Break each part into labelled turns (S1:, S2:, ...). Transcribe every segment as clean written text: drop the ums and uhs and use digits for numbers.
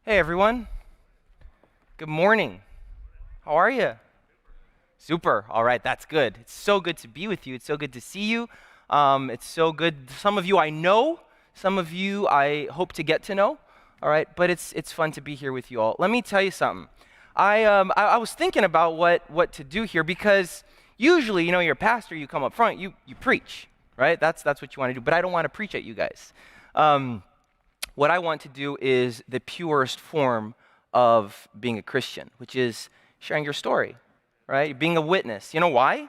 S1: Hey everyone, good morning. How are you? Super. All right, that's good. It's so good to be with you. It's so good to see you. It's so good. Some of you I know, some of you I hope to get to know. All right, but it's fun to be here with you all. Let me tell you something. I was thinking about what to do here because usually, you're a pastor, you come up front, you preach, right? That's what you want to do. But I don't want to preach at you guys. Um, what I want to do is the purest form of being a Christian, which is sharing your story, right? Being a witness. You know why?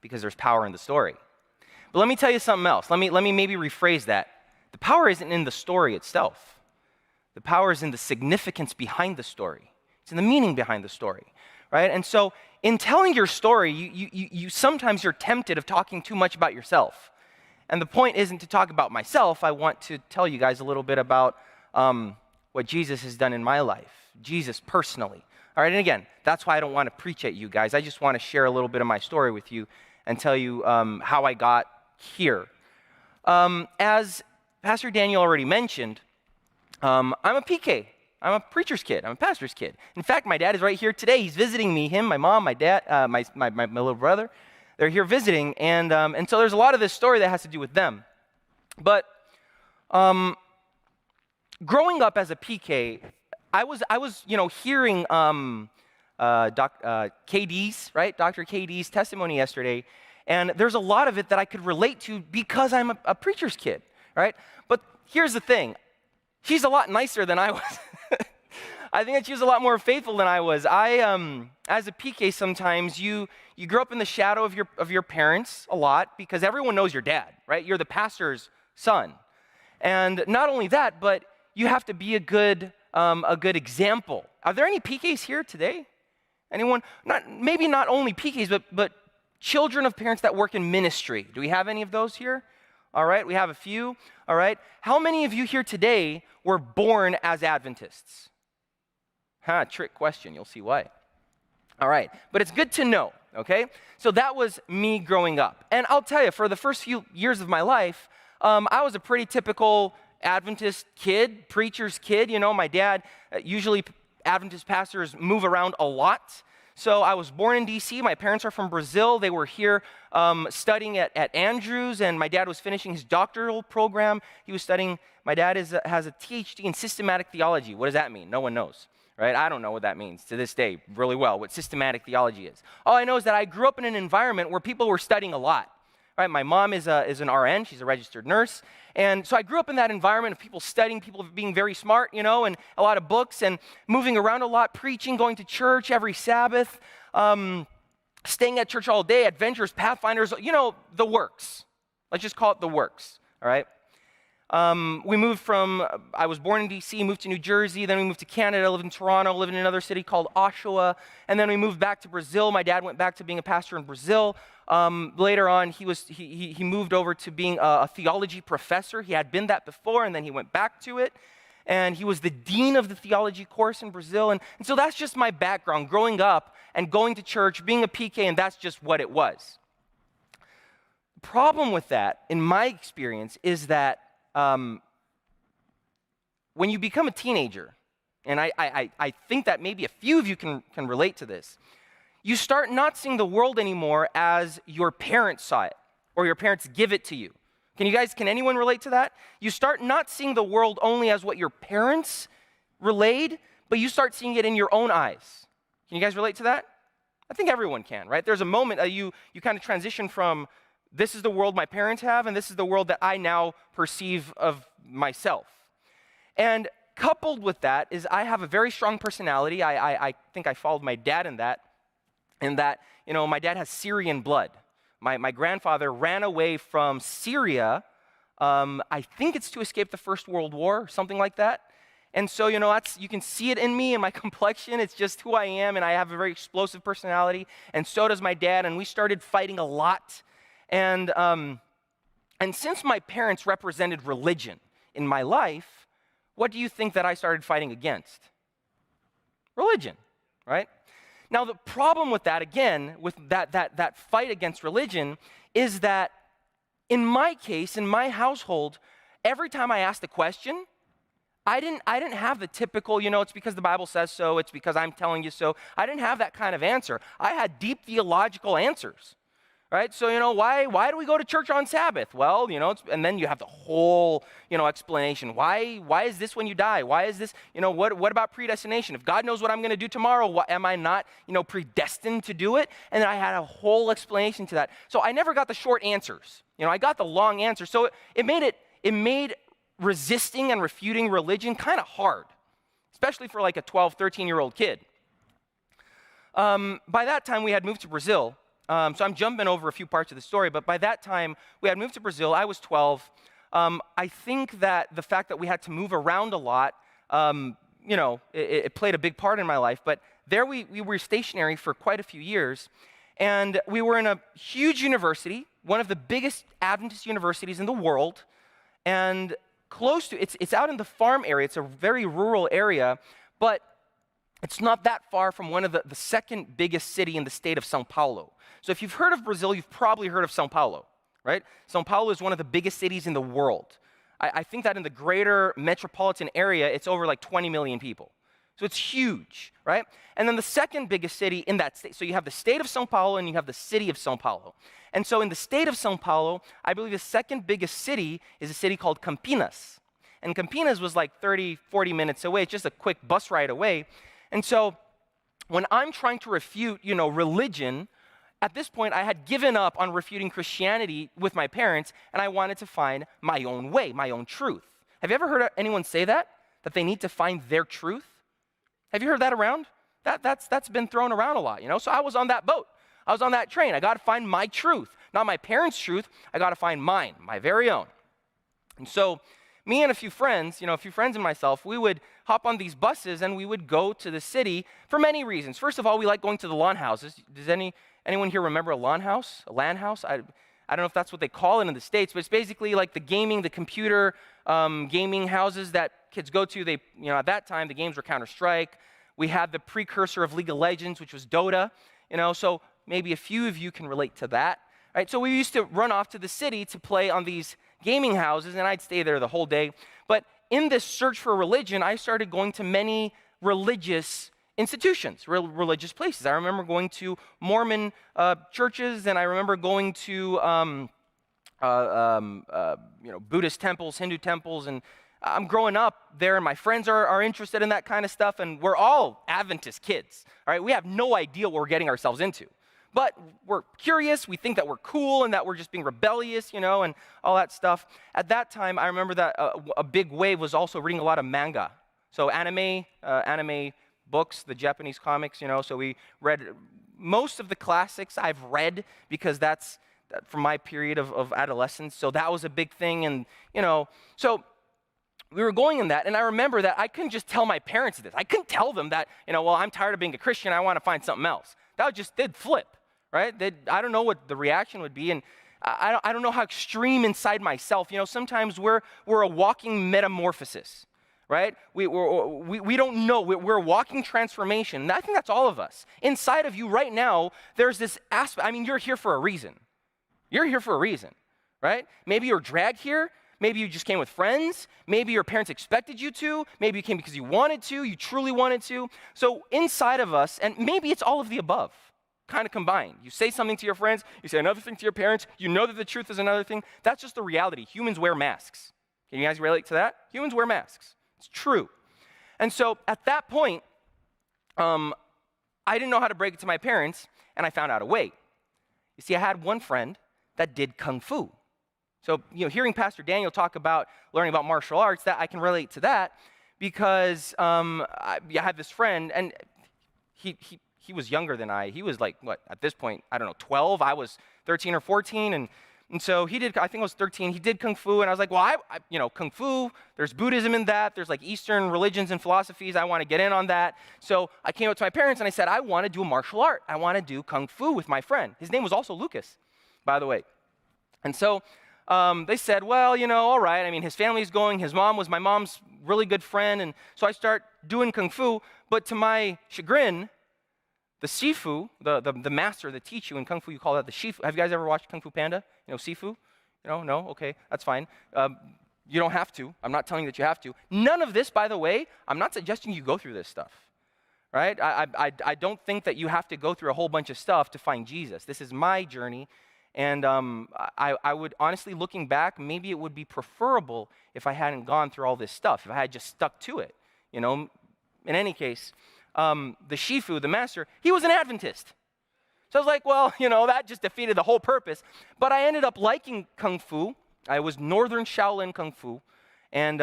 S1: Because there's power in the story. But let me tell you something else. Let me maybe rephrase that. The power isn't in the story itself. The power is in the significance behind the story. It's in the meaning behind the story, right? And so in telling your story, you sometimes you're tempted of talking too much about yourself. And the point isn't to talk about myself. I want to tell you guys a little bit about what Jesus has done in my life, Jesus personally. All right, and again, that's why I don't want to preach at you guys. I just want to share a little bit of my story with you and tell you how I got here. As Pastor Daniel already mentioned, I'm a PK. I'm a preacher's kid. I'm a pastor's kid. In fact, my dad is right here today. He's visiting me, him, my mom, my dad, my little brother. They're here visiting, and so there's a lot of this story that has to do with them. But growing up as a PK, I was hearing KD's, right, Dr. KD's testimony yesterday, and there's a lot of it that I could relate to because I'm a preacher's kid, right? But here's the thing: she's a lot nicer than I was. I think that she was a lot more faithful than I was. As a PK, sometimes you grow up in the shadow of your parents a lot because everyone knows your dad, right? You're the pastor's son, and not only that, but you have to be a good example. Are there any PKs here today? Anyone? Maybe not only PKs, but children of parents that work in ministry. Do we have any of those here? All right, we have a few. All right, how many of you here today were born as Adventists? Trick question, you'll see why. All right, but it's good to know, okay? So that was me growing up. And I'll tell you, for the first few years of my life, I was a pretty typical Adventist kid, preacher's kid. My dad, usually Adventist pastors move around a lot. So I was born in D.C. My parents are from Brazil. They were here studying at Andrews, and my dad was finishing his doctoral program. He was studying, my dad has a PhD in systematic theology. What does that mean? No one knows. Right? I don't know what that means to this day really well, what systematic theology is. All I know is that I grew up in an environment where people were studying a lot. Right? My mom is an RN, she's a registered nurse, and so I grew up in that environment of people studying, people being very smart, and a lot of books, and moving around a lot, preaching, going to church every Sabbath, staying at church all day, adventures, pathfinders, the works. Let's just call it the works, all right? We moved I was born in D.C., moved to New Jersey, then we moved to Canada, lived in Toronto, lived in another city called Oshawa, and then we moved back to Brazil. My dad went back to being a pastor in Brazil. Later on, he moved over to being a theology professor. He had been that before, and then he went back to it, and he was the dean of the theology course in Brazil, and so that's just my background, growing up and going to church, being a PK, and that's just what it was. The problem with that, in my experience, is that when you become a teenager, and I think that maybe a few of you can relate to this, you start not seeing the world anymore as your parents saw it, or your parents give it to you. Can anyone relate to that? You start not seeing the world only as what your parents relayed, but you start seeing it in your own eyes. Can you guys relate to that? I think everyone can, right? There's a moment that you kind of transition from, this is the world my parents have, and this is the world that I now perceive of myself. And coupled with that is I have a very strong personality. I think I followed my dad in that, my dad has Syrian blood. My grandfather ran away from Syria, I think it's to escape the First World War, or something like that. And so, you can see it in me, in my complexion. It's just who I am, and I have a very explosive personality, and so does my dad, and we started fighting a lot. And since my parents represented religion in my life, what do you think that I started fighting against? Religion, right? Now, the problem with that, again, with that fight against religion, is that in my case, in my household, every time I asked a question, I didn't have the typical, it's because the Bible says so, it's because I'm telling you so. I didn't have that kind of answer. I had deep theological answers, right? So, why do we go to church on Sabbath? Well, and then you have the whole, explanation. Why is this when you die? Why is this, what about predestination? If God knows what I'm going to do tomorrow, am I not, predestined to do it? And then I had a whole explanation to that. So I never got the short answers. I got the long answers. So it made resisting and refuting religion kind of hard, especially for like a 12, 13-year-old kid. By that time, we had moved to Brazil. So I'm jumping over a few parts of the story, but by that time, we had moved to Brazil. I was 12. I think that the fact that we had to move around a lot, it played a big part in my life. But there we were stationary for quite a few years, and we were in a huge university, one of the biggest Adventist universities in the world, and close to, it's out in the farm area. It's a very rural area, but it's not that far from one of the second biggest city in the state of São Paulo. So if you've heard of Brazil, you've probably heard of São Paulo, right? São Paulo is one of the biggest cities in the world. I think that in the greater metropolitan area, it's over like 20 million people. So it's huge, right? And then the second biggest city in that state, so you have the state of São Paulo and you have the city of São Paulo. And so in the state of São Paulo, I believe the second biggest city is a city called Campinas. And Campinas was like 30, 40 minutes away. It's just a quick bus ride away. And so when I'm trying to refute, religion, at this point I had given up on refuting Christianity with my parents, and I wanted to find my own way, my own truth. Have you ever heard anyone say that? That they need to find their truth? Have you heard that around? That's been thrown around a lot, So I was on that boat. I was on that train. I got to find my truth, not my parents' truth. I got to find mine, my very own. And so me and a few friends, and myself, we would hop on these buses and we would go to the city for many reasons. First of all, we like going to the lawn houses. Does anyone here remember a lawn house, a LAN house? I don't know if that's what they call it in the States, but it's basically like the computer gaming houses that kids go to. They, at that time, the games were Counter-Strike. We had the precursor of League of Legends, which was Dota, so maybe a few of you can relate to that, right? So we used to run off to the city to play on these gaming houses, and I'd stay there the whole day. But in this search for religion, I started going to many religious institutions, religious places. I remember going to Mormon churches, and I remember going to Buddhist temples, Hindu temples, and I'm growing up there, and my friends are interested in that kind of stuff, and we're all Adventist kids, all right? We have no idea what we're getting ourselves into. But we're curious, we think that we're cool and that we're just being rebellious, and all that stuff. At that time, I remember that a big wave was also reading a lot of manga. So anime books, the Japanese comics, so we read most of the classics I've read because that's from my period of adolescence. So that was a big thing, and, so we were going in that, and I remember that I couldn't just tell my parents this. I couldn't tell them that, I'm tired of being a Christian, I want to find something else. They'd flip. Right? I don't know what the reaction would be, and I don't know how extreme inside myself. Sometimes we're a walking metamorphosis, right? We don't know. We're a walking transformation, and I think that's all of us. Inside of you right now, there's this aspect. I mean, you're here for a reason. You're here for a reason, right? Maybe you're dragged here. Maybe you just came with friends. Maybe your parents expected you to. Maybe you came because you wanted to. You truly wanted to. So inside of us, and maybe it's all of the above, kind of combined. You say something to your friends, you say another thing to your parents, you know that the truth is another thing. That's just the reality. Humans wear masks. Can you guys relate to that? Humans wear masks. It's true. And so at that point, I didn't know how to break it to my parents, and I found out a way. You see, I had one friend that did Kung Fu. So, hearing Pastor Daniel talk about learning about martial arts, that I can relate to that because I had this friend, and he was younger than I. He was like, at this point, I don't know, 12. I was 13 or 14. And so he did, I think I was 13. He did Kung Fu. And I was like, well, Kung Fu, there's Buddhism in that. There's like Eastern religions and philosophies. I want to get in on that. So I came up to my parents and I said, I want to do a martial art. I want to do Kung Fu with my friend. His name was also Luccas, by the way. And so they said, well, all right. I mean, his family's going. His mom was my mom's really good friend. And so I start doing Kung Fu. But to my chagrin, the Sifu, the master that teach you in Kung Fu, you call that the Shifu. Have you guys ever watched Kung Fu Panda? Sifu? No? Okay, that's fine. You don't have to. I'm not telling you that you have to. None of this, by the way, I'm not suggesting you go through this stuff, right? I don't think that you have to go through a whole bunch of stuff to find Jesus. This is my journey, and I would honestly, looking back, maybe it would be preferable if I hadn't gone through all this stuff, if I had just stuck to it, you know? In any case, the Shifu, the master, he was an Adventist. So I was like, well, you know, that just defeated the whole purpose. But I ended up liking Kung Fu. I was Northern Shaolin Kung Fu, and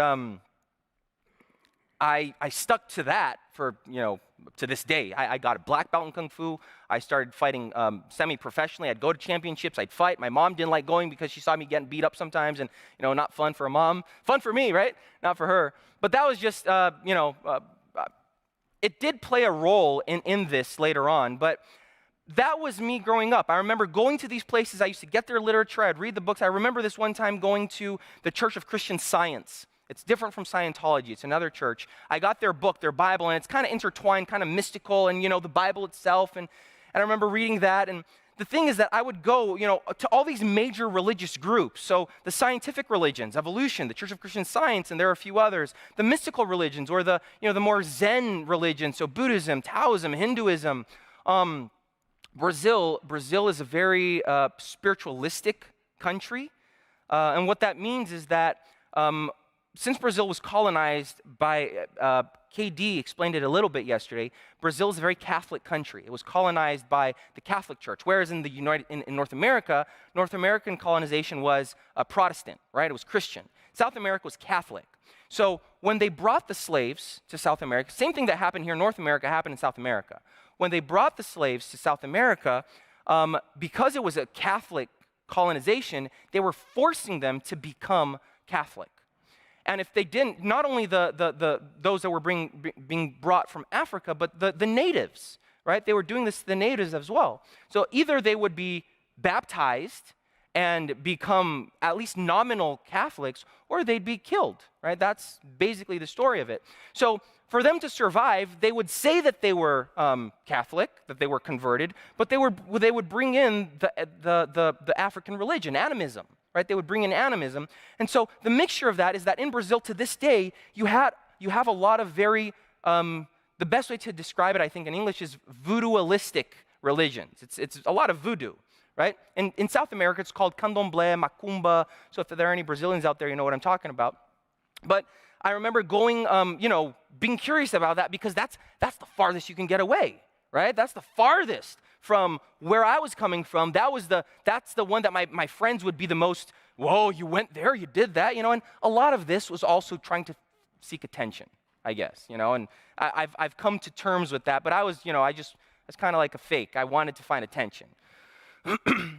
S1: I stuck to that for, you know, to this day. I got a black belt in Kung Fu. I started fighting semi-professionally. I'd go to championships. I'd fight. My mom didn't like going because she saw me getting beat up sometimes, and, you know, not fun for a mom. Fun for me, right? Not for her. But that was just, you know, it did play a role in this later on, but that was me growing up. I remember going to these places. I used to get their literature. I'd read the books. I remember this one time going to the Church of Christian Science. It's different from Scientology. It's another church. I got their book, their Bible, and it's kind of intertwined, kind of mystical, and, you know, the Bible itself. And I remember reading that. And the thing is that I would go, you know, to all these major religious groups. So the scientific religions, evolution, the Church of Christian Science, and there are a few others. The mystical religions, or the, you know, the more Zen religions. So Buddhism, Taoism, Hinduism. Brazil is a very spiritualistic country. And what that means is that since Brazil was colonized by, KD explained it a little bit yesterday, Brazil is a very Catholic country. It was colonized by the Catholic Church, whereas in North America, North American colonization was Protestant, right? It was Christian. South America was Catholic. So when they brought the slaves to South America, same thing that happened here in North America happened in South America. When they brought the slaves to South America, because it was a Catholic colonization, they were forcing them to become Catholic. And if they didn't, not only those that were being brought from Africa, but the natives, right? They were doing this to the natives as well. So either they would be baptized and become at least nominal Catholics, or they'd be killed, right? That's basically the story of it. So for them to survive, they would say that they were Catholic, that they were converted, but they would bring in the African religion, animism, right? They would bring in animism. And so the mixture of that is that in Brazil to this day, you have a lot of very, the best way to describe it, I think, in English is voodooistic religions. It's a lot of voodoo, right? In South America, it's called candomblé, macumba. So if there are any Brazilians out there, you know what I'm talking about. But I remember going, you know, being curious about that because that's the farthest you can get away, right? That's the farthest from where I was coming from. That's the one that my friends would be the most, whoa, you went there, you did that, you know. And a lot of this was also trying to seek attention, I guess, you know. And I've come to terms with that, but I was, you know, I was kind of like a fake. I wanted to find attention.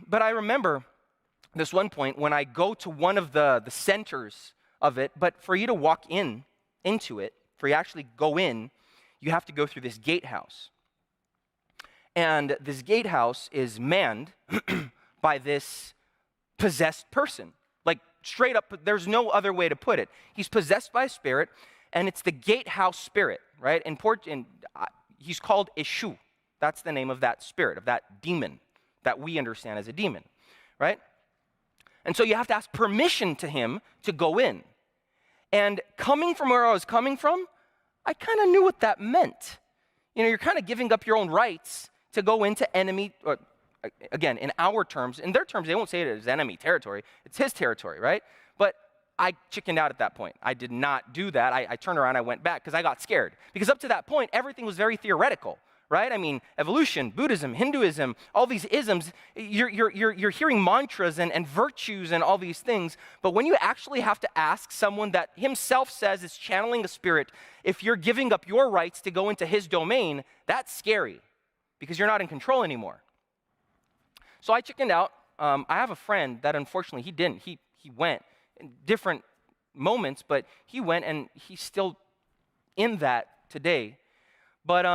S1: But I remember this one point when I go to one of the centers of it, but for you to walk into it, for you to actually go in, you have to go through this gatehouse. And this gatehouse is manned by this possessed person. Like, straight up, there's no other way to put it. He's possessed by a spirit, and it's the gatehouse spirit, right? He's called Eshu. That's the name of that spirit, of that demon that we understand as a demon, right? And so you have to ask permission to him to go in. And coming from where I was coming from, I kind of knew what that meant. You know, you're kind of giving up your own rights to go into enemy, or again, in our terms, in their terms, they won't say it as enemy territory. It's his territory, right? But I chickened out at that point. I did not do that. I turned around, I went back because I got scared. Because up to that point, everything was very theoretical, right? I mean, evolution, Buddhism, Hinduism, all these isms, you're hearing mantras and virtues and all these things, but when you actually have to ask someone that himself says is channeling a spirit, if you're giving up your rights to go into his domain, that's scary because you're not in control anymore. So I chickened out. I have a friend that unfortunately he didn't. He went in different moments, but he went and he's still in that today. But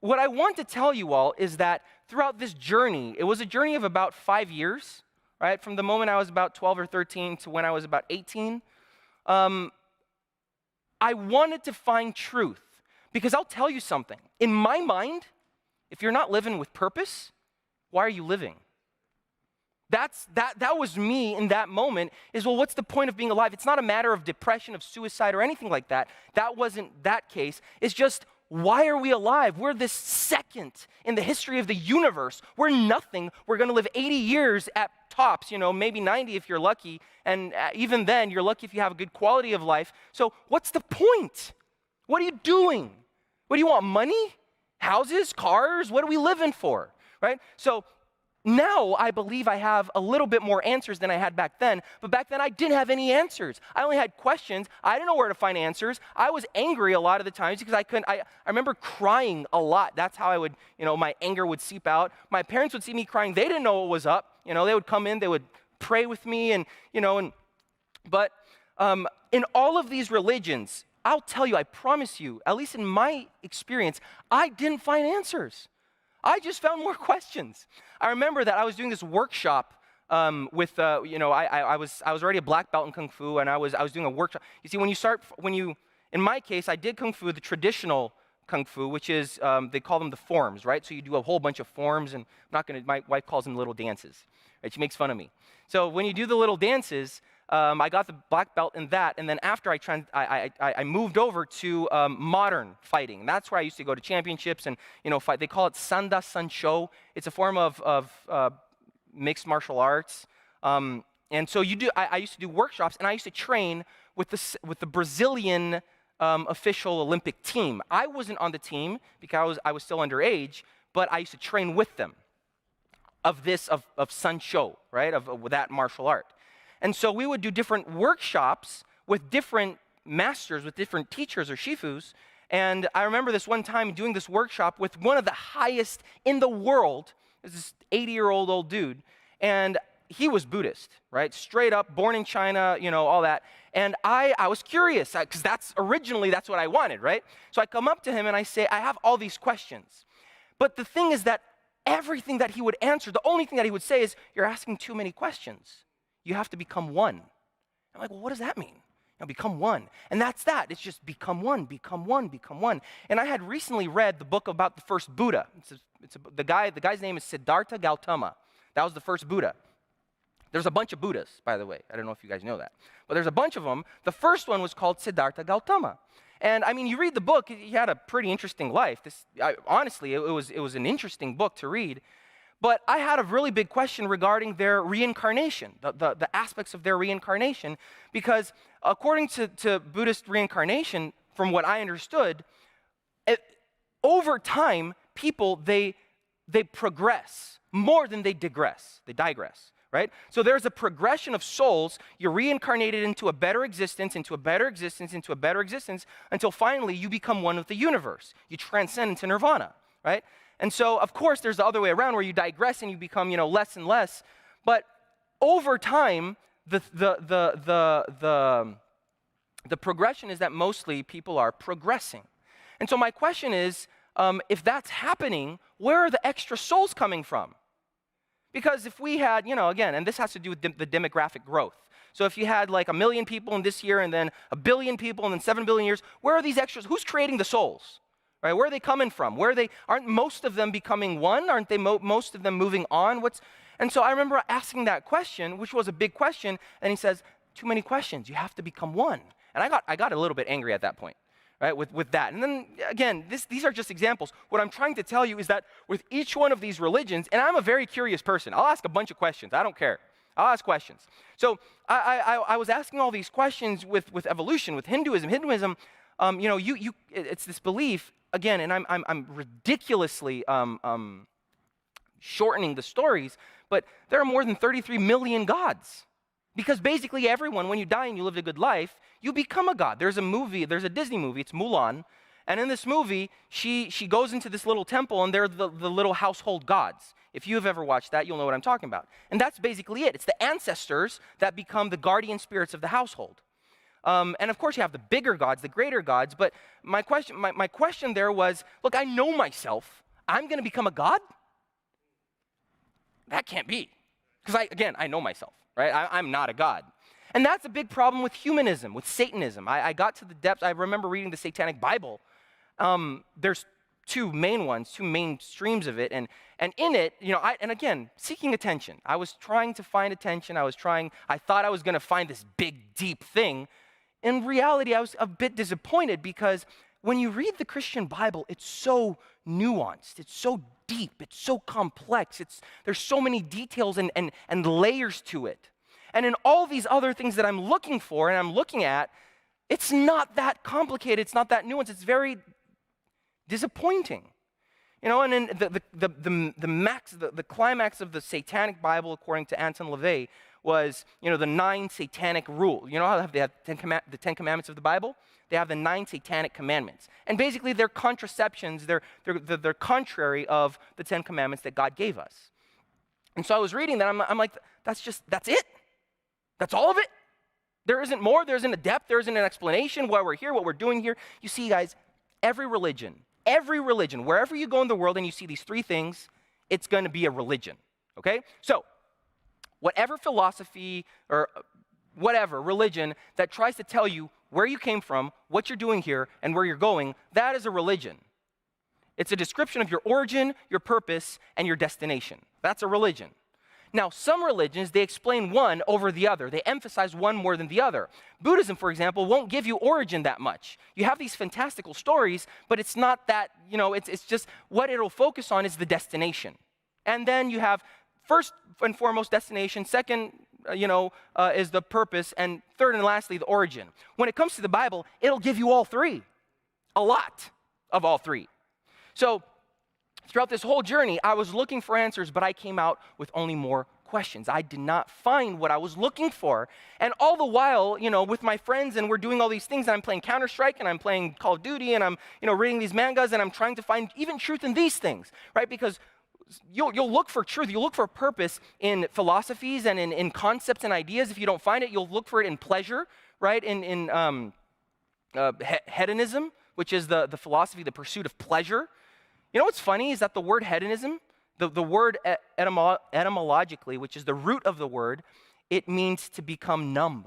S1: what I want to tell you all is that throughout this journey, it was a journey of about 5 years, right? From the moment I was about 12 or 13 to when I was about 18. I wanted to find truth because I'll tell you something. In my mind, if you're not living with purpose, why are you living? That was me in that moment, is, well, what's the point of being alive? It's not a matter of depression, of suicide, or anything like that. That wasn't that case. It's just, why are we alive? We're this second in the history of the universe. We're nothing. We're going to live 80 years at tops, maybe 90 if you're lucky. And even then, you're lucky if you have a good quality of life. So what's the point? What are you doing? What do you want, money? Houses? Cars? What are we living for, right? So now I believe I have a little bit more answers than I had back then, but back then I didn't have any answers. I only had questions. I didn't know where to find answers. I was angry a lot of the times because I remember crying a lot. That's how I would, my anger would seep out. My parents would see me crying. They didn't know what was up. They would come in, they would pray with me but in all of these religions, I'll tell you, I promise you, at least in my experience, I didn't find answers. I just found more questions. I remember that I was doing this workshop I was already a black belt in Kung Fu, and I was doing a workshop. You see, in my case, I did Kung Fu, the traditional Kung Fu, which is, they call them the forms, right? So you do a whole bunch of forms, and my wife calls them little dances, right? She makes fun of me. So when you do the little dances, I got the black belt in that, and then after I moved over to modern fighting. And that's where I used to go to championships and fight. They call it Sanda Sanshou. It's a form of mixed martial arts. And so I used to do workshops, and I used to train with the Brazilian official Olympic team. I wasn't on the team because I was still underage, but I used to train with them of Sanshou, right, of that martial art. And so we would do different workshops with different masters, with different teachers or shifus. And I remember this one time doing this workshop with one of the highest in the world. This 80-year-old old dude. And he was Buddhist, right? Straight up, born in China, all that. And I was curious, because that's what I wanted, right? So I come up to him and I say, I have all these questions. But the thing is that everything that he would answer, the only thing that he would say is, you're asking too many questions. You have to become one. I'm like, well, what does that mean? Become one. And that's that. It's just become one, become one, become one. And I had recently read the book about the first Buddha. The guy's name is Siddhartha Gautama. That was the first Buddha. There's a bunch of Buddhas, by the way. I don't know if you guys know that. But there's a bunch of them. The first one was called Siddhartha Gautama. And I mean, you read the book, he had a pretty interesting life. Honestly, it was an interesting book to read. But I had a really big question regarding their reincarnation, the aspects of their reincarnation, because according to Buddhist reincarnation, from what I understood, over time, people, they progress more than they digress. They digress, right? So there's a progression of souls. You're reincarnated into a better existence, into a better existence, into a better existence, until finally you become one with the universe. You transcend into nirvana, right? And so, of course, there's the other way around where you digress and you become, less and less. But over time, the progression is that mostly people are progressing. And so my question is, if that's happening, where are the extra souls coming from? Because if we had, again, and this has to do with the demographic growth. So if you had like 1 million people in this year and then 1 billion people and then 7 billion years, where are these extras? Who's creating the souls? Right? Where are they coming from? Aren't most of them becoming one? Aren't they most of them moving on? And so I remember asking that question, which was a big question, and he says, too many questions. You have to become one. And I got a little bit angry at that point, right? With that. And then again, these are just examples. What I'm trying to tell you is that with each one of these religions, and I'm a very curious person. I'll ask a bunch of questions. I don't care. I'll ask questions. So I was asking all these questions with evolution, with Hinduism. Hinduism, it's this belief. Again, and I'm ridiculously shortening the stories, but there are more than 33 million gods. Because basically everyone, when you die and you live a good life, you become a god. There's a Disney movie, it's Mulan, and in this movie, she goes into this little temple, and they're the little household gods. If you have ever watched that, you'll know what I'm talking about. And that's basically it. It's the ancestors that become the guardian spirits of the household. And of course, you have the bigger gods, the greater gods, but my question there was, look, I know myself. I'm going to become a god? That can't be. Because I know myself, right? I'm not a god. And that's a big problem with humanism, with Satanism. I got to the depths. I remember reading the Satanic Bible. There's two main ones, two main streams of it. And in it, and again, seeking attention. I was trying to find attention. I thought I was going to find this big, deep thing. In reality, I was a bit disappointed because when you read the Christian Bible, it's so nuanced. It's so deep. It's so complex. There's so many details and layers to it. And in all these other things that I'm looking for and I'm looking at, it's not that complicated. It's not that nuanced. It's very disappointing. And then the climax of the Satanic Bible, according to Anton LaVey, was, the 9 satanic rules. You know how they have the 10 commandments of the Bible? They have the 9 satanic commandments. And basically they're contraceptions, they're contrary of the 10 commandments that God gave us. And so I was reading that, I'm like, that's it? That's all of it? There isn't more, there isn't a depth, there isn't an explanation why we're here, what we're doing here. You see, guys, every religion, wherever you go in the world and you see these 3 things, it's going to be a religion, okay? So, whatever philosophy or whatever religion that tries to tell you where you came from, what you're doing here, and where you're going, that is a religion. It's a description of your origin, your purpose, and your destination. That's a religion. Now, some religions, they explain one over the other. They emphasize one more than the other. Buddhism, for example, won't give you origin that much. You have these fantastical stories, but it's not that, it's just what it'll focus on is the destination. And then you have first and foremost destination, second, is the purpose, and third and lastly, the origin. When it comes to the Bible, it'll give you all 3, a lot of all 3. So, throughout this whole journey, I was looking for answers, but I came out with only more questions. I did not find what I was looking for. And all the while, with my friends, and we're doing all these things, and I'm playing Counter-Strike, and I'm playing Call of Duty, and I'm, reading these mangas, and I'm trying to find even truth in these things, right? Because you'll look for truth, you'll look for purpose in philosophies and in concepts and ideas. If you don't find it, you'll look for it in pleasure, right? In hedonism, which is the philosophy, the pursuit of pleasure. You know what's funny is that the word hedonism, the word etymologically, which is the root of the word, it means to become numb.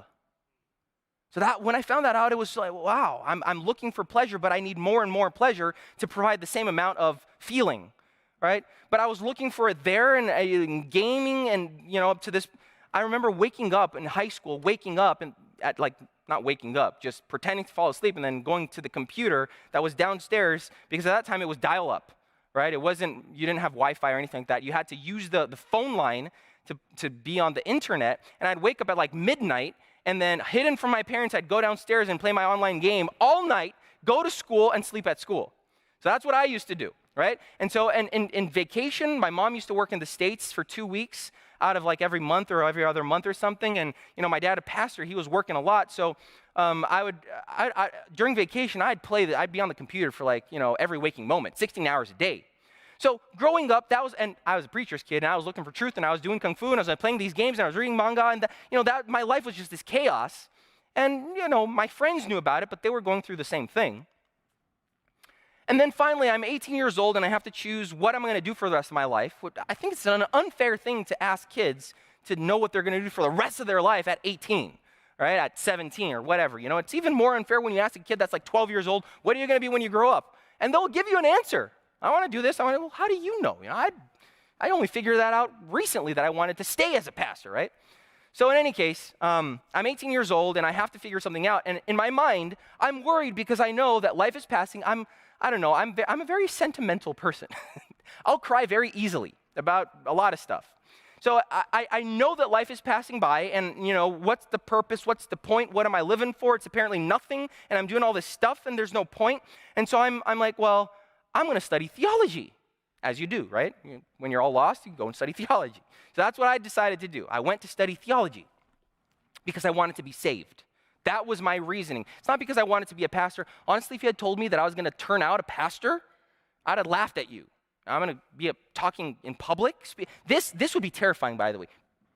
S1: So that when I found that out, it was like, wow, I'm looking for pleasure, but I need more and more pleasure to provide the same amount of feeling, right? But I was looking for it there and in gaming and, up to this. I remember waking up in high school, not waking up, just pretending to fall asleep and then going to the computer that was downstairs, because at that time it was dial-up, right? You didn't have Wi-Fi or anything like that. You had to use the phone line to be on the internet, and I'd wake up at midnight, and then hidden from my parents, I'd go downstairs and play my online game all night, go to school, and sleep at school. So that's what I used to do, right? And so in vacation, my mom used to work in the States for 2 weeks out of every month or every other month or something. And, my dad, a pastor, he was working a lot. So during vacation, I'd be on the computer for every waking moment, 16 hours a day. So growing up, and I was a preacher's kid, and I was looking for truth, and I was doing kung fu, and I was playing these games, and I was reading manga, and my life was just this chaos. And, my friends knew about it, but they were going through the same thing. And then finally, I'm 18 years old, and I have to choose what I'm going to do for the rest of my life. I think it's an unfair thing to ask kids to know what they're going to do for the rest of their life at 18, right? At 17 or whatever. It's even more unfair when you ask a kid that's 12 years old, what are you going to be when you grow up? And they'll give you an answer. I want to do this. Well, how do you know? I only figured that out recently that I wanted to stay as a pastor, right? So in any case, I'm 18 years old, and I have to figure something out. And in my mind, I'm worried because I know that life is passing. I'm a very sentimental person. I'll cry very easily about a lot of stuff. So I know that life is passing by, and what's the purpose? What's the point? What am I living for? It's apparently nothing, and I'm doing all this stuff, and there's no point. And so I'm like, well, I'm going to study theology, as you do, right? When you're all lost, you go and study theology. So that's what I decided to do. I went to study theology because I wanted to be saved. That was my reasoning. It's not because I wanted to be a pastor. Honestly, if you had told me that I was going to turn out a pastor, I'd have laughed at you. I'm going to be talking in public. This would be terrifying, by the way.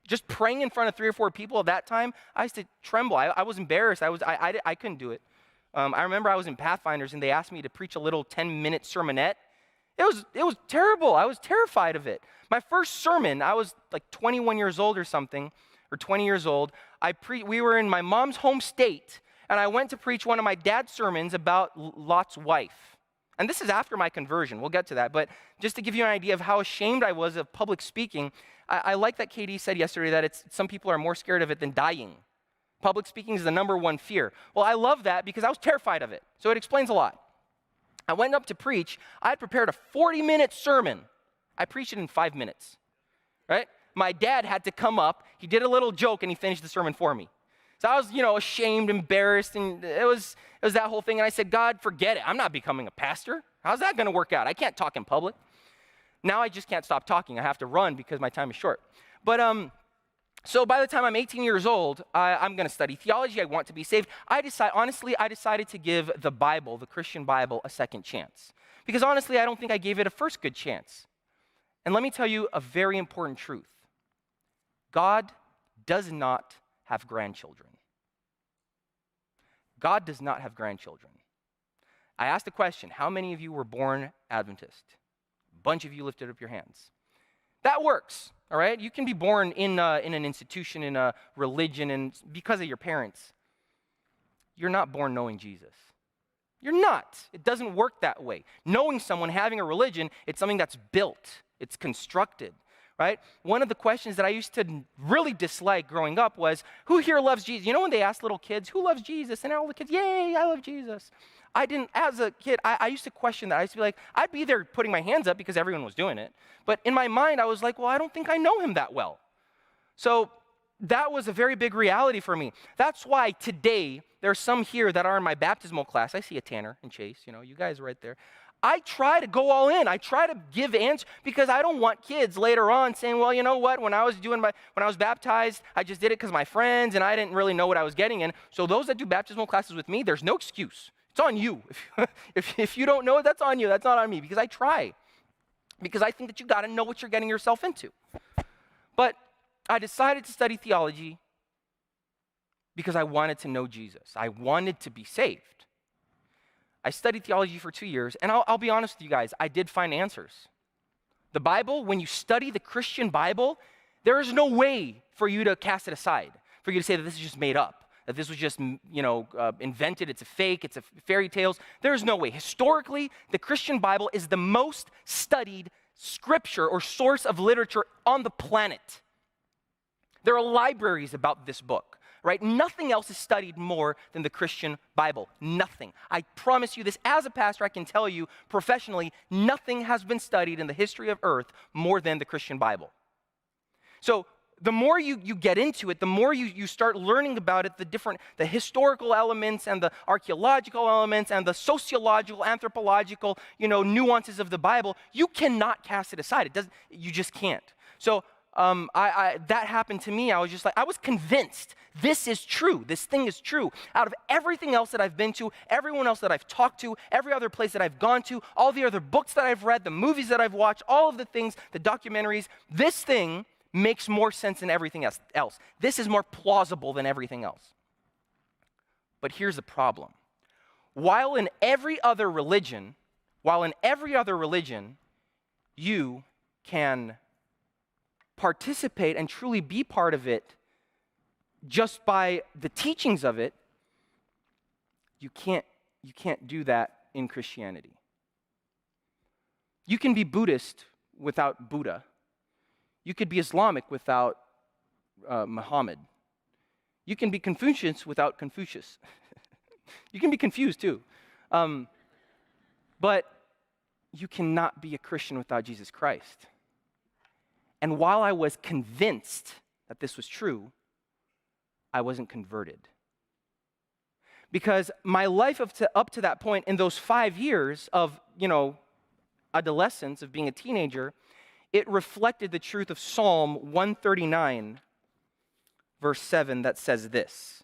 S1: Just praying in front of 3 or 4 people at that time, I used to tremble. I was embarrassed. I couldn't do it. I remember I was in Pathfinders, and they asked me to preach a little 10-minute sermonette. It was terrible. I was terrified of it. My first sermon, I was 21 years old or something, or 20 years old. We were in my mom's home state, and I went to preach one of my dad's sermons about Lot's wife. And this is after my conversion. We'll get to that. But just to give you an idea of how ashamed I was of public speaking, I like that KD said yesterday that some people are more scared of it than dying. Public speaking is the number one fear. Well, I love that because I was terrified of it. So it explains a lot. I went up to preach. I had prepared a 40-minute sermon. I preached it in 5 minutes, right? My dad had to come up. He did a little joke, and he finished the sermon for me. So I was, ashamed, embarrassed, and it was that whole thing. And I said, God, forget it. I'm not becoming a pastor. How's that going to work out? I can't talk in public. Now I just can't stop talking. I have to run because my time is short. But so by the time I'm 18 years old, I'm going to study theology. I want to be saved. I decided to give the Bible, the Christian Bible, a second chance. Because honestly, I don't think I gave it a first good chance. And let me tell you a very important truth. God does not have grandchildren. God does not have grandchildren. I asked the question, how many of you were born Adventist? A bunch of you lifted up your hands. That works, all right? You can be born in an institution, in a religion, and because of your parents. You're not born knowing Jesus. You're not. It doesn't work that way. Knowing someone, having a religion, it's something that's built. It's constructed. Right? One of the questions that I used to really dislike growing up was, who here loves Jesus? You know when they ask little kids, who loves Jesus? And all the kids, yay, I love Jesus. As a kid, I used to question that. I used to be like, I'd be there putting my hands up because everyone was doing it. But in my mind, I was like, well, I don't think I know him that well. So that was a very big reality for me. That's why today, there are some here that are in my baptismal class. I see a Tanner and Chase, you guys are right there. I try to go all in. I try to give answers because I don't want kids later on saying, well, you know what, when I was baptized, I just did it because my friends and I didn't really know what I was getting in. So those that do baptismal classes with me, there's no excuse. It's on you. If you don't know it, that's on you. That's not on me because I try. Because I think that you got to know what you're getting yourself into. But I decided to study theology because I wanted to know Jesus. I wanted to be saved. I studied theology for 2 years, and I'll be honest with you guys, I did find answers. The Bible, when you study the Christian Bible, there is no way for you to cast it aside, for you to say that this is just made up, that this was just, invented, it's a fake, it's a fairy tales. There is no way. Historically, the Christian Bible is the most studied scripture or source of literature on the planet. There are libraries about this book. Right? Nothing else is studied more than the Christian Bible. Nothing. I promise you this, as a pastor, I can tell you professionally, nothing has been studied in the history of earth more than the Christian Bible. So the more you get into it, the more you start learning about it, the historical elements and the archaeological elements and the sociological, anthropological, nuances of the Bible, you cannot cast it aside. You just can't. So that happened to me. I was convinced this is true. This thing is true. Out of everything else that I've been to, everyone else that I've talked to, every other place that I've gone to, all the other books that I've read, the movies that I've watched, all of the things, the documentaries, this thing makes more sense than everything else. This is more plausible than everything else. But here's the problem. While in every other religion, you can participate and truly be part of it just by the teachings of it, you can't do that in Christianity. You can be Buddhist without Buddha. You could be Islamic without Muhammad. You can be Confucius without Confucius. You can be confused too. But you cannot be a Christian without Jesus Christ. And while I was convinced that this was true, I wasn't converted. Because my life up to that point, in those 5 years of, adolescence, of being a teenager, it reflected the truth of Psalm 139, verse 7, that says this.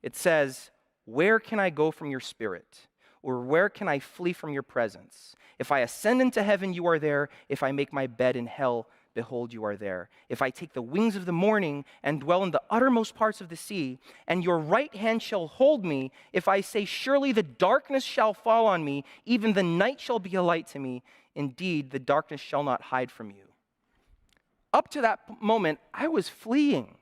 S1: It says, "Where can I go from your spirit? Or where can I flee from your presence? If I ascend into heaven, you are there. If I make my bed in hell, behold, you are there. If I take the wings of the morning and dwell in the uttermost parts of the sea, and your right hand shall hold me, if I say, surely the darkness shall fall on me, even the night shall be a light to me. Indeed, the darkness shall not hide from you." Up to that moment, I was fleeing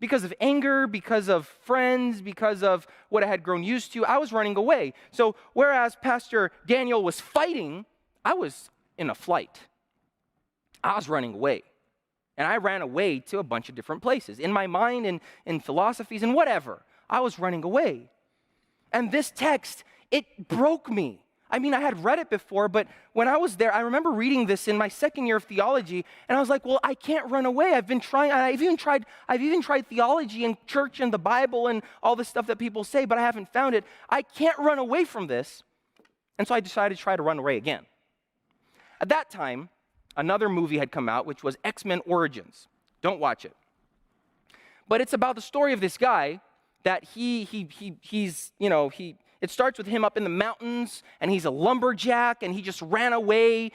S1: Because of anger, because of friends, because of what I had grown used to, I was running away. So whereas Pastor Daniel was fighting, I was in a flight. I was running away. And I ran away to a bunch of different places. In my mind and in philosophies and whatever, I was running away. And this text, it broke me. I mean, I had read it before, but when I was there, I remember reading this in my second year of theology, and I was like, well, I can't run away. I've even tried theology and church and the Bible and all the stuff that people say, but I haven't found it. I can't run away from this. And so I decided to try to run away again. At that time, another movie had come out, which was X-Men Origins. Don't watch it. But it's about the story of this guy that it starts with him up in the mountains, and he's a lumberjack, and he just ran away,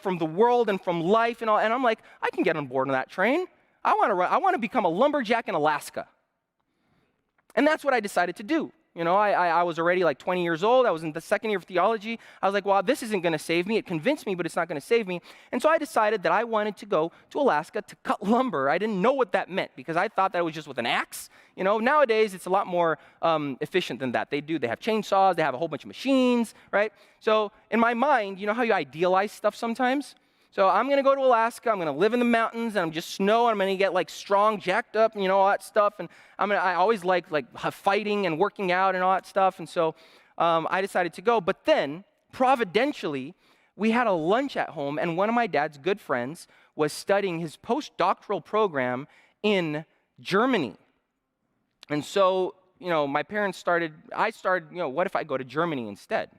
S1: from the world and from life and all. And I'm like, I can get on board on that train. I want to become a lumberjack in Alaska. And that's what I decided to do. I was already like 20 years old. I was in the second year of theology. I was like, well, this isn't going to save me. It convinced me, but it's not going to save me. And so I decided that I wanted to go to Alaska to cut lumber. I didn't know what that meant because I thought that it was just with an axe. Nowadays it's a lot more efficient than that. They have chainsaws. They have a whole bunch of machines, right? So in my mind, you know how you idealize stuff sometimes? So I'm going to go to Alaska, I'm going to live in the mountains, and I'm just snow, and I'm going to get like strong, jacked up, and all that stuff. And I always like fighting and working out and all that stuff. And so I decided to go. But then, providentially, we had a lunch at home, and one of my dad's good friends was studying his postdoctoral program in Germany. And so, my parents I started, what if I go to Germany instead?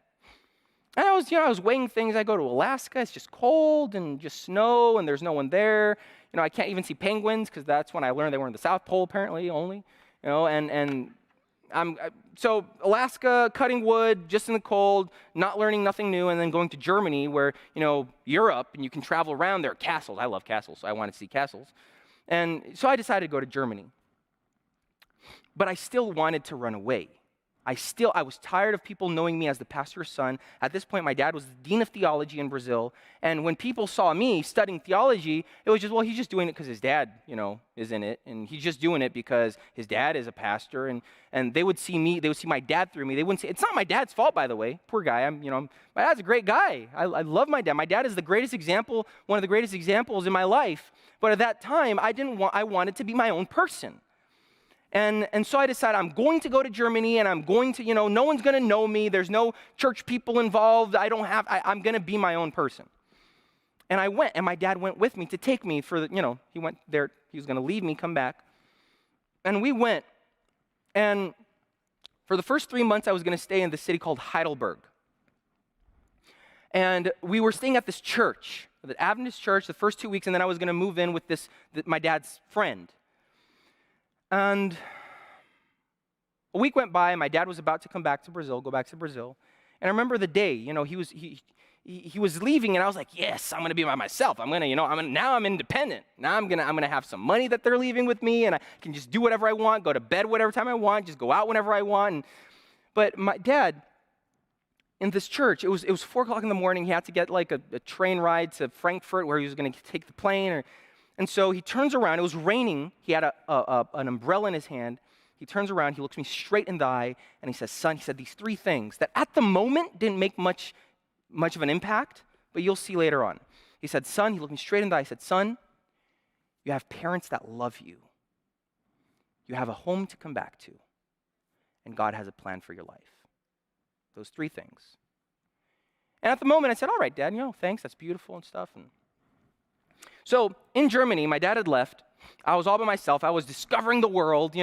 S1: And I was weighing things. I go to Alaska, it's just cold and just snow, and there's no one there. I can't even see penguins because that's when I learned they were in the South Pole apparently only. So Alaska, cutting wood, just in the cold, not learning nothing new, and then going to Germany where, Europe, and you can travel around. There are castles. I love castles, so I wanted to see castles. And so I decided to go to Germany. But I still wanted to run away. I was tired of people knowing me as the pastor's son. At this point, my dad was the dean of theology in Brazil. And when people saw me studying theology, it was just, well, he's just doing it because his dad, is in it. And he's just doing it because his dad is a pastor. And they would see my dad through me. They wouldn't say, it's not my dad's fault, by the way. Poor guy. My dad's a great guy. I love my dad. My dad is the greatest example, one of the greatest examples in my life. But at that time, I wanted to be my own person. And so I decided I'm going to go to Germany, and I'm going to, no one's going to know me. There's no church people involved. I'm going to be my own person. And I went, and my dad went with me to take me he went there. He was going to leave me, come back. And we went, and for the first 3 months, I was going to stay in the city called Heidelberg. And we were staying at this church, the Adventist church, the first 2 weeks, and then I was going to move in with my dad's friend. And a week went by, and my dad was about to go back to Brazil. And I remember the day, he was leaving, and I was like, yes, I'm going to be by myself. Now I'm independent. Now I'm going to have some money that they're leaving with me, and I can just do whatever I want, go to bed whatever time I want, just go out whenever I want. But my dad, in this church, it was 4 o'clock in the morning. He had to get like a train ride to Frankfurt where he was going to take the plane. And so he turns around. It was raining. He had an umbrella in his hand. He turns around. He looks me straight in the eye, and he says, son, he said these 3 things that at the moment didn't make much of an impact, but you'll see later on. He said, son, he looked me straight in the eye. He said, son, you have parents that love you. You have a home to come back to, and God has a plan for your life. Those 3 things. And at the moment, I said, all right, Dad, thanks. That's beautiful and stuff. And so in Germany, my dad had left. I was all by myself. I was discovering the world,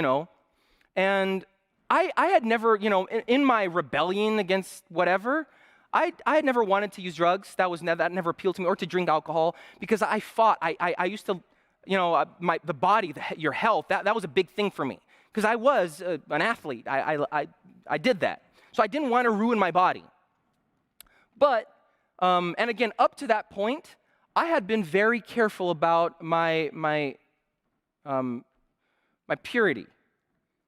S1: and I had never, in my rebellion against whatever, I had never wanted to use drugs. That never appealed to me, or to drink alcohol, because I fought. I used to, the body, your health, that was a big thing for me, because I was an athlete. I did that. So I didn't want to ruin my body. But, and again, up to that point, I had been very careful about my purity.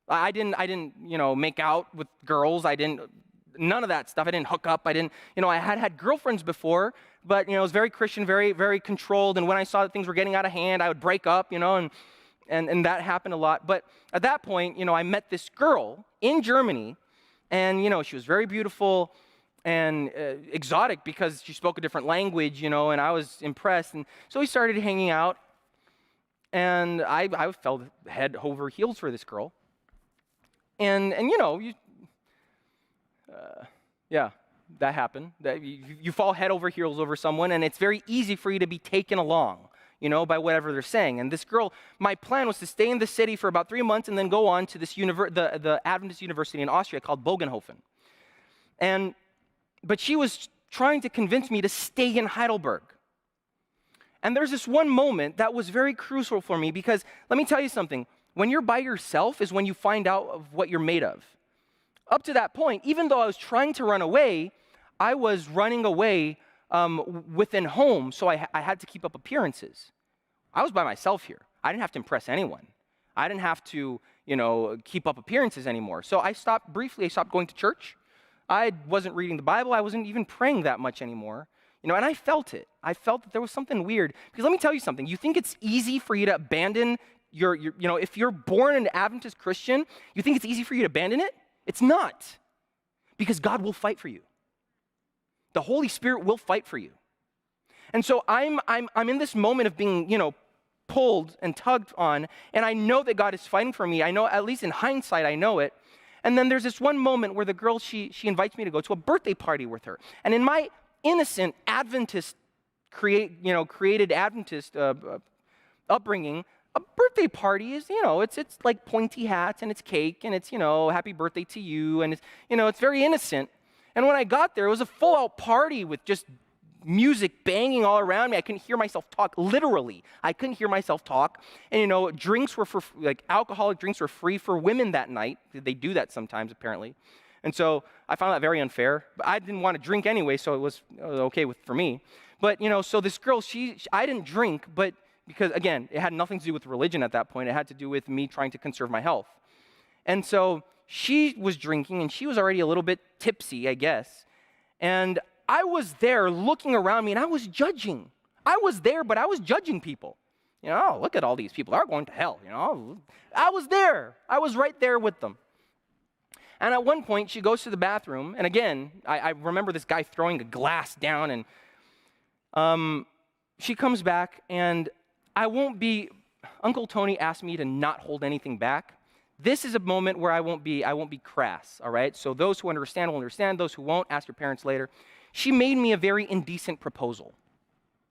S1: I didn't, make out with girls. None of that stuff. I didn't hook up. I had girlfriends before, but, it was very Christian, very, very controlled. And when I saw that things were getting out of hand, I would break up, and that happened a lot. But at that point, I met this girl in Germany, and, she was very beautiful and exotic because she spoke a different language, and I was impressed. And so we started hanging out, and I fell head over heels for this girl. And yeah, that happened. That you fall head over heels over someone, and it's very easy for you to be taken along, by whatever they're saying. And this girl, my plan was to stay in the city for about 3 months and then go on to this the Adventist university in Austria called Bogenhofen. But she was trying to convince me to stay in Heidelberg. And there's this one moment that was very crucial for me, because let me tell you something. When you're by yourself is when you find out of what you're made of. Up to that point, even though I was trying to run away, I was running away within home, so I had to keep up appearances. I was by myself here. I didn't have to impress anyone. I didn't have to, keep up appearances anymore. So I stopped going to church. I wasn't reading the Bible. I wasn't even praying that much anymore. And I felt it. I felt that there was something weird. Because let me tell you something. You think it's easy for you to abandon your if you're born an Adventist Christian, you think it's easy for you to abandon it? It's not. Because God will fight for you. The Holy Spirit will fight for you. And so I'm in this moment of being, pulled and tugged on, and I know that God is fighting for me. I know, at least in hindsight, I know it. And then there's this one moment where the girl, she invites me to go to a birthday party with her. And in my innocent Adventist, created Adventist upbringing, a birthday party is, it's like pointy hats and it's cake and it's, happy birthday to you, and it's, it's very innocent. And when I got there, it was a full-out party with just music banging all around me. I couldn't hear myself talk, literally. I couldn't hear myself talk. And, drinks were alcoholic drinks were free for women that night. They do that sometimes, apparently. And so I found that very unfair. But I didn't want to drink anyway, so it was okay for me. But, so this girl, I didn't drink, but because, again, it had nothing to do with religion at that point. It had to do with me trying to conserve my health. And so she was drinking, and she was already a little bit tipsy, I guess. And I was there looking around me, and I was judging. I was there, but I was judging people. Look at all these people. They're going to hell, I was there. I was right there with them. And at one point, she goes to the bathroom, and again, I remember this guy throwing a glass down, and she comes back, and Uncle Tony asked me to not hold anything back. This is a moment where I won't be crass, all right? So those who understand will understand. Those who won't, ask your parents later. She made me a very indecent proposal.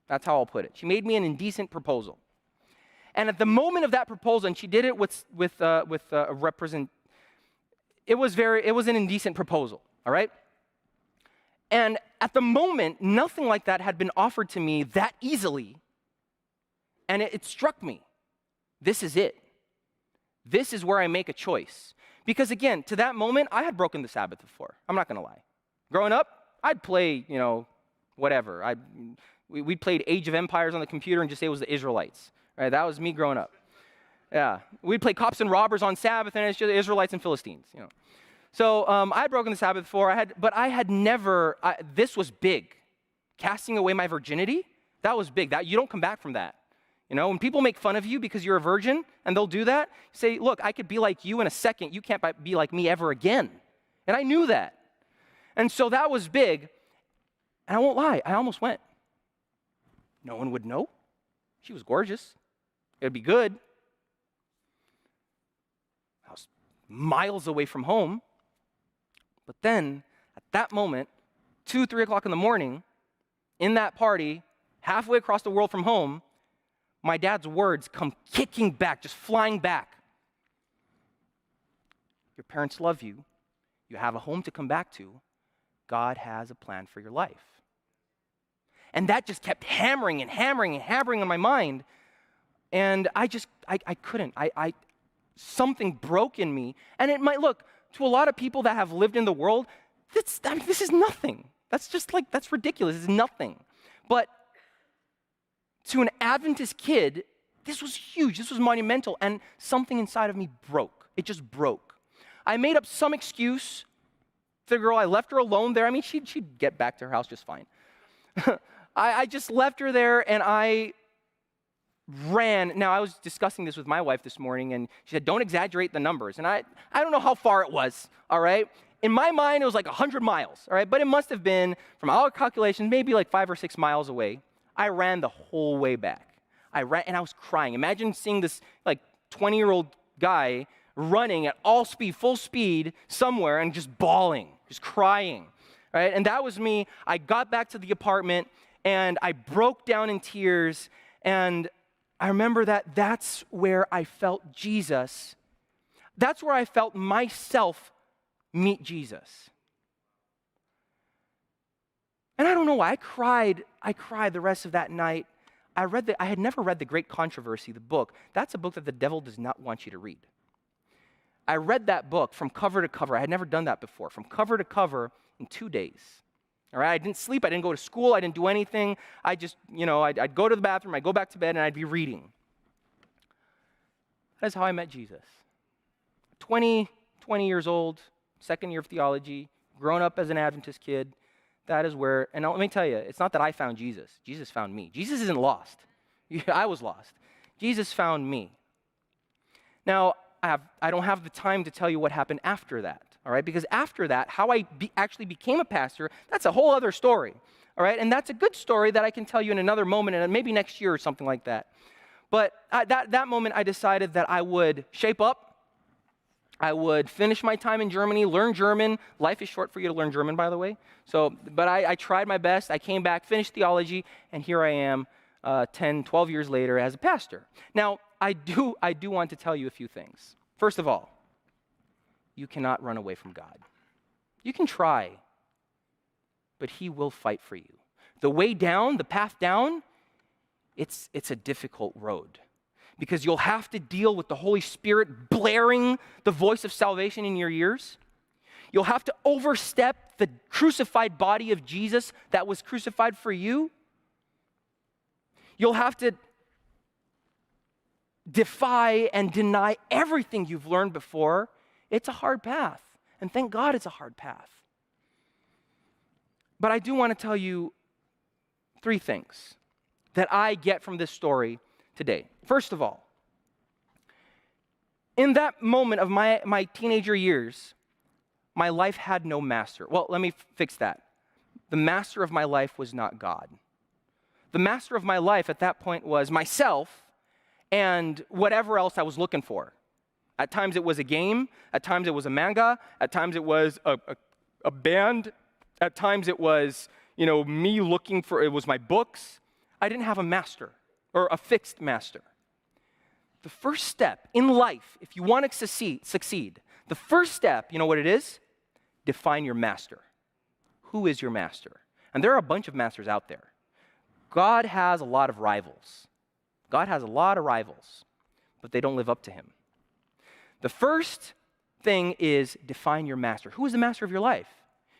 S1: That's how I'll put it. She made me an indecent proposal. And at the moment of that proposal, and she did it with a represent, it was an indecent proposal, all right? And at the moment, nothing like that had been offered to me that easily. And it struck me. This is it. This is where I make a choice. Because again, to that moment, I had broken the Sabbath before. I'm not going to lie. Growing up, I'd play, whatever. We played Age of Empires on the computer and just say it was the Israelites. Right? That was me growing up. Yeah. We'd play cops and robbers on Sabbath, and it's just Israelites and Philistines. So I had broken the Sabbath before. This was big. Casting away my virginity, that was big. You don't come back from that. When people make fun of you because you're a virgin, and they'll do that, say, look, I could be like you in a second. You can't be like me ever again. And I knew that. And so that was big. And I won't lie, I almost went. No one would know. She was gorgeous. It would be good. I was miles away from home. But then, at that moment, 2, 3 o'clock in the morning, in that party, halfway across the world from home, my dad's words come kicking back, just flying back. Your parents love you. You have a home to come back to. God has a plan for your life. And that just kept hammering and hammering and hammering on my mind. And I couldn't. Something broke in me. And it might look, to a lot of people that have lived in the world, this is nothing. That's ridiculous. It's nothing. But to an Adventist kid, this was huge. This was monumental. And something inside of me broke. It just broke. I made up some excuse to the girl. I left her alone there. I mean, she'd get back to her house just fine. I just left her there, and I ran. Now, I was discussing this with my wife this morning, and she said, don't exaggerate the numbers. And I don't know how far it was, all right? In my mind, it was like 100 miles, all right? But it must have been, from our calculations, maybe like 5 or 6 miles away. I ran the whole way back. I ran, and I was crying. Imagine seeing this like 20-year-old guy running at all speed, full speed, somewhere, and just bawling, just crying, right? And that was me. I got back to the apartment, and I broke down in tears, and I remember that that's where I felt Jesus. That's where I felt myself meet Jesus. And I don't know why, I cried the rest of that night. I had never read The Great Controversy, the book. That's a book that the devil does not want you to read. I read that book from cover to cover. I had never done that before, from cover to cover in 2 days. All right, I didn't sleep, I didn't go to school, I didn't do anything. I just, I'd go to the bathroom, I'd go back to bed, and I'd be reading. That's how I met Jesus. 20 years old, second year of theology, grown up as an Adventist kid. That is where, and let me tell you, it's not that I found Jesus. Jesus found me. Jesus isn't lost. I was lost. Jesus found me. Now, I don't have the time to tell you what happened after that, all right? Because after that, how I actually became a pastor, that's a whole other story, all right? And that's a good story that I can tell you in another moment, and maybe next year or something like that. But at that moment, I decided that I would shape up. I would finish my time in Germany, learn German. Life is short for you to learn German, by the way. But I tried my best. I came back, finished theology, and here I am 10, 12 years later as a pastor. Now, I do want to tell you a few things. First of all, you cannot run away from God. You can try, but he will fight for you. The way down, the path down, it's a difficult road, because you'll have to deal with the Holy Spirit blaring the voice of salvation in your ears. You'll have to overstep the crucified body of Jesus that was crucified for you. You'll have to defy and deny everything you've learned before. It's a hard path, and thank God it's a hard path. But I do want to tell you 3 things that I get from this story today. First of all, in that moment of my teenager years, my life had no master. Well, let me fix that. The master of my life was not God. The master of my life at that point was myself and whatever else I was looking for. At times it was a game, at times it was a manga, at times it was a band, at times it was, me looking for, it was my books. I didn't have a master or a fixed master. The first step in life, if you want to succeed, the first step, you know what it is? Define your master. Who is your master? And there are a bunch of masters out there. God has a lot of rivals. God has a lot of rivals, but they don't live up to him. The first thing is define your master. Who is the master of your life?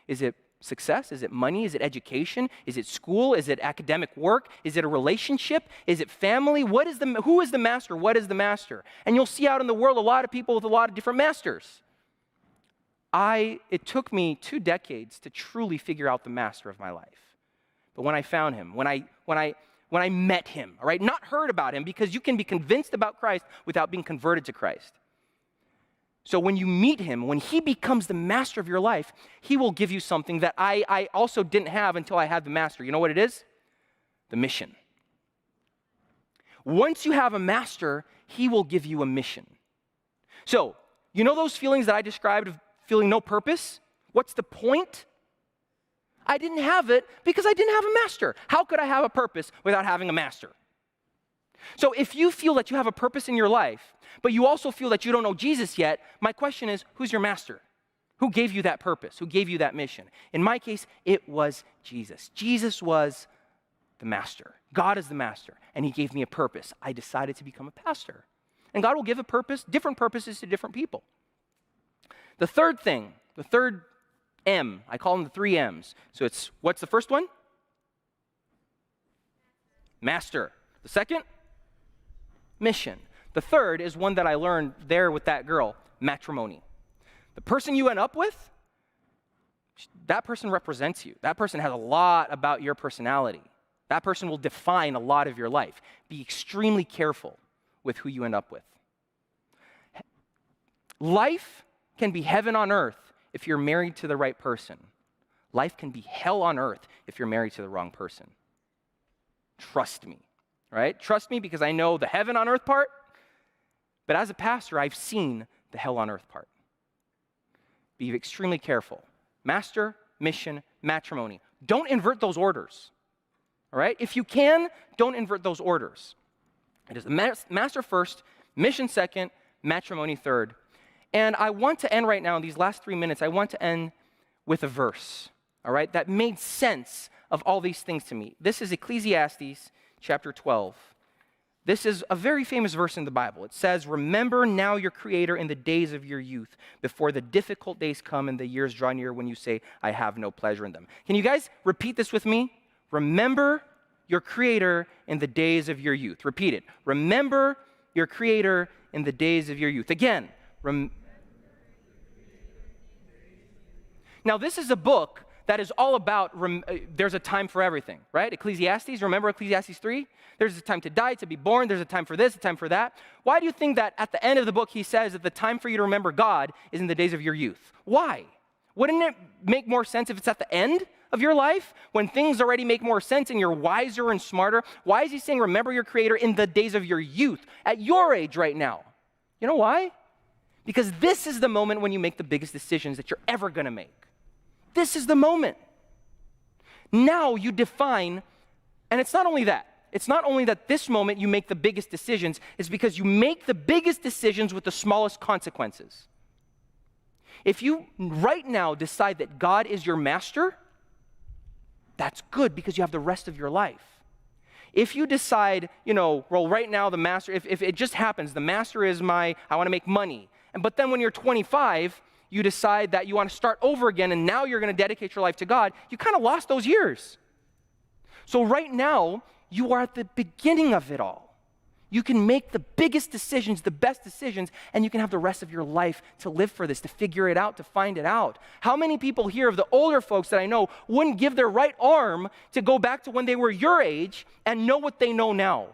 S1: Is it success? Is it money? Is it education? Is it school? Is it academic work? Is it a relationship? Is it family? Who is the master? What is the master? And you'll see out in the world a lot of people with a lot of different masters. It took me 2 decades to truly figure out the master of my life. But when I found him, when I met him, all right, not heard about him, because you can be convinced about Christ without being converted to Christ. So when you meet him, when he becomes the master of your life, he will give you something that I also didn't have until I had the master. You know what it is? The mission. Once you have a master, he will give you a mission. So, you know those feelings that I described of feeling no purpose? What's the point? I didn't have it because I didn't have a master. How could I have a purpose without having a master? So if you feel that you have a purpose in your life, but you also feel that you don't know Jesus yet, my question is, who's your master? Who gave you that purpose? Who gave you that mission? In my case, it was Jesus. Jesus was the master. God is the master, and he gave me a purpose. I decided to become a pastor. And God will give a purpose, different purposes to different people. The third thing, the third M, I call them the 3 M's. So it's, what's the first one? Master. The second? Mission. The third is one that I learned there with that girl, matrimony. The person you end up with, that person represents you. That person has a lot about your personality. That person will define a lot of your life. Be extremely careful with who you end up with. Life can be heaven on earth if you're married to the right person. Life can be hell on earth if you're married to the wrong person. Trust me, right? Trust me because I know the heaven on earth part, but as a pastor, I've seen the hell on earth part. Be extremely careful. Master, mission, matrimony. Don't invert those orders, all right? If you can, don't invert those orders. It is the master first, mission second, matrimony third. And I want to end right now, in these last 3 minutes, I want to end with a verse, all right, that made sense of all these things to me. This is Ecclesiastes chapter 12. This is a very famous verse in the Bible. It says, "Remember now your Creator in the days of your youth, before the difficult days come and the years draw near when you say, I have no pleasure in them." Can you guys repeat this with me? Remember your Creator in the days of your youth. Repeat it. Remember your Creator in the days of your youth. Again, now, this is a book that is all about, there's a time for everything, right? Ecclesiastes, remember Ecclesiastes 3? There's a time to die, to be born. There's a time for this, a time for that. Why do you think that at the end of the book he says that the time for you to remember God is in the days of your youth? Why? Wouldn't it make more sense if it's at the end of your life, when things already make more sense and you're wiser and smarter? Why is he saying remember your Creator in the days of your youth, at your age right now? You know why? Because this is the moment when you make the biggest decisions that you're ever going to make. This is the moment. Now you define, and it's not only that. It's not only that this moment you make the biggest decisions, it's because you make the biggest decisions with the smallest consequences. If you right now decide that God is your master, that's good because you have the rest of your life. If you decide, well, right now the master, if it just happens, the master is I want to make money. But then when you're 25, you decide that you want to start over again and now you're going to dedicate your life to God, you kind of lost those years. So right now, you are at the beginning of it all. You can make the biggest decisions, the best decisions, and you can have the rest of your life to live for this, to figure it out, to find it out. How many people here of the older folks that I know wouldn't give their right arm to go back to when they were your age and know what they know now?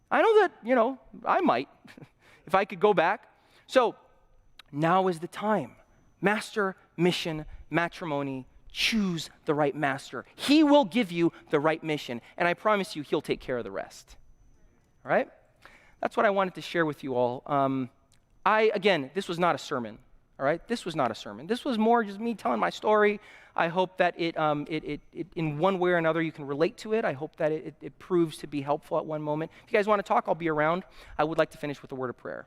S1: I know that, I might if I could go back. So now is the time. Master, mission, matrimony. Choose the right master. He will give you the right mission, and I promise you, he'll take care of the rest. All right? That's what I wanted to share with you all. Again, this was not a sermon. All right? This was not a sermon. This was more just me telling my story. I hope that it in one way or another, you can relate to it. I hope that it proves to be helpful at one moment. If you guys want to talk, I'll be around. I would like to finish with a word of prayer.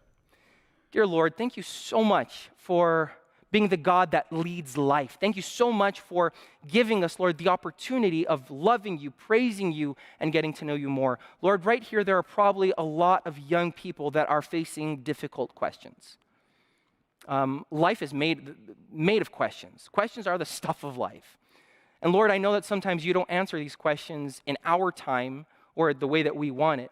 S1: Dear Lord, thank you so much for being the God that leads life. Thank you so much for giving us, Lord, the opportunity of loving you, praising you, and getting to know you more. Lord, right here, there are probably a lot of young people that are facing difficult questions. Life is made of questions. Questions are the stuff of life. And Lord, I know that sometimes you don't answer these questions in our time or the way that we want it.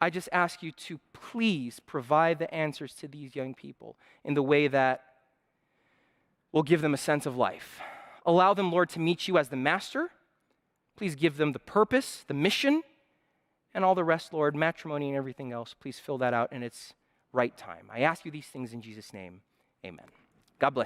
S1: I just ask you to please provide the answers to these young people in the way that will give them a sense of life. Allow them, Lord, to meet you as the master. Please give them the purpose, the mission, and all the rest, Lord, matrimony and everything else. Please fill that out in its right time. I ask you these things in Jesus' name. Amen. God bless.